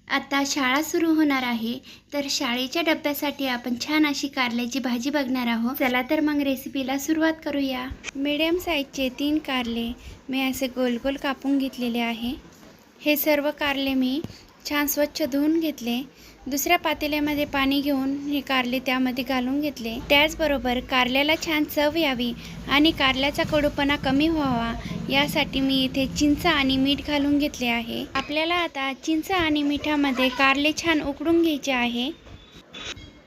आता शाळा सुरू होणार आहे, तर शाळेच्या डब्यासाठी आपण छान अशी कारल्याची भाजी बघणार आहोत. चला तर मग रेसिपीला सुरुवात करूया. मीडियम साईजचे 3 कारले मी असे गोल गोल कापून घेतलेले आहे. हे सर्व कारले मी छान स्वच्छ धुवून घेतले. दुसऱ्या पातेल्यामध्ये पाणी घेऊन हे कारले त्यामध्ये घालून घेतले. त्याचबरोबर कारल्याला छान चव यावी आणि कारल्याचा कडूपणा कमी व्हावा यासाठी मी इथे चिंच आणि मीठ घालून घेतले आहे. आपल्याला आता चिंच आणि मिठामध्ये कारले छान उकडून घ्यायचे आहे.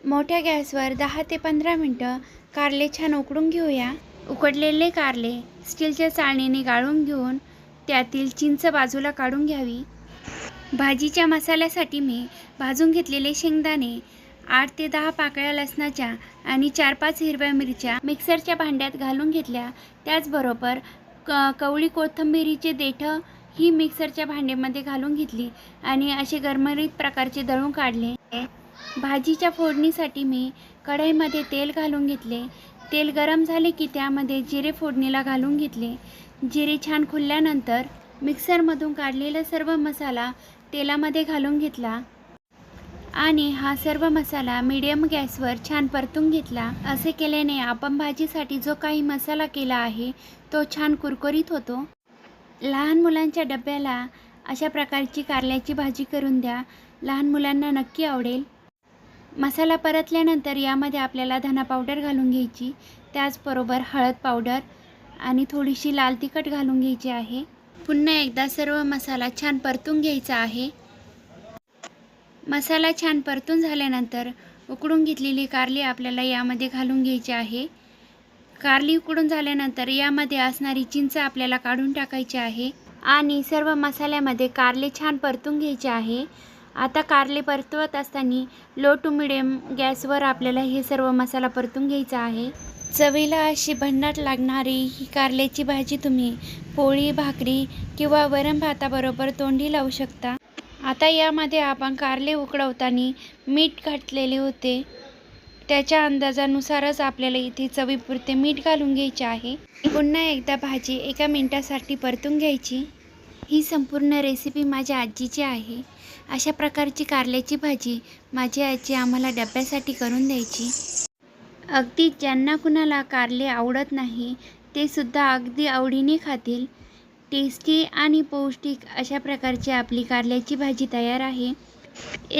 मोठ्या गॅसवर 10 ते 15 मिनिटं कारले छान उकडून घेऊया. उकडलेले कारले स्टीलच्या चाळणीने गाळून घेऊन त्यातील चिंच बाजूला काढून घ्यावी. भाजीच्या मसाल्यासाठी मी भाजून घेतलेले शेंगदाणे, 8 ते 10 पाकळ्या लसणाच्या आणि 4-5 हिरव्या मिरच्या मिक्सरच्या भांड्यात घालून घेतल्या. त्याचबरोबर कवळी कोथिंबीरीचे देठं ही मिक्सरच्या भांड्यामध्ये घालून घेतली आणि असे गरमरीत प्रकारचे दळून काढले. भाजीच्या फोडणीसाठी मी कढईमध्ये तेल घालून घेतले. तेल गरम झाले की त्यामध्ये जिरे फोडणीला घालून घेतले. जिरे छान खुलल्यानंतर मिक्सरमधून काढलेला सर्व मसाला तेलामध्ये घालून घेतला आणि हा सर्व मसाला मीडियम गॅसवर छान परतून घेतला. असे केल्याने आपण भाजीसाठी जो काही मसाला केला आहे तो छान कुरकुरीत होतो. लहान मुलांच्या डब्याला अशा प्रकारची कारल्याची भाजी करून द्या, लहान मुलांना नक्की आवडेल. मसाला परतल्यानंतर यामध्ये आपल्याला धना पावडर घालून घ्यायची. त्याचबरोबर हळद पावडर आणि थोडीशी लाल तिखट घालून घ्यायची आहे. पुन्हा एकदा सर्व मसाला छान परतून घ्यायचा आहे. मसाला छान परतून झाल्यानंतर उकडून घेतलेली कारली आपल्याला यामध्ये घालून घ्यायची आहे. कारली उकडून झाल्यानंतर यामध्ये असणारी चिंच आपल्याला काढून टाकायची आहे आणि सर्व मसाल्यामध्ये कारले छान परतून घ्यायचे आहे. आता कारले परतवत असताना लो टू मिडियम गॅसवर आपल्याला हे सर्व मसाला परतून घ्यायचा आहे. चवीला अशी भन्नाट लागणारी ही कारल्याची भाजी तुम्ही पोळी, भाकरी किंवा वरण भाताबरोबर तोंडी लावू शकता. आता यामध्ये आपण कारले उकडवताना मीठ घातलेले होते, त्याच्या अंदाजानुसारच आपल्याला इथे चवीपुरते मीठ घालून घ्यायचे आहे. पुन्हा एकदा भाजी 1 मिनिटासाठी परतून घ्यायची. ही संपूर्ण रेसिपी माझ्या आजीची आहे. अशा प्रकारची कारल्याची भाजी माझी आजी आम्हाला डब्यासाठी करून द्यायची. अगदी ज्यांना कुणाला कारले आवडत नाही ते सुद्धा अगदी आवडीने खातील. टेस्टी आणि पौष्टिक अशा प्रकारची आपली कारल्याची भाजी तयार आहे.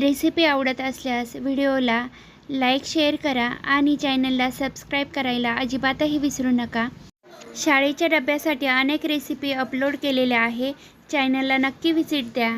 रेसिपी आवडत असल्यास व्हिडिओला लाईक, शेअर करा आणि चॅनलला सबस्क्राईब करायला अजिबातही विसरू नका. शाळेच्या डब्यासाठी अनेक रेसिपी अपलोड केलेल्या आहे. चॅनलला नक्की व्हिजिट द्या.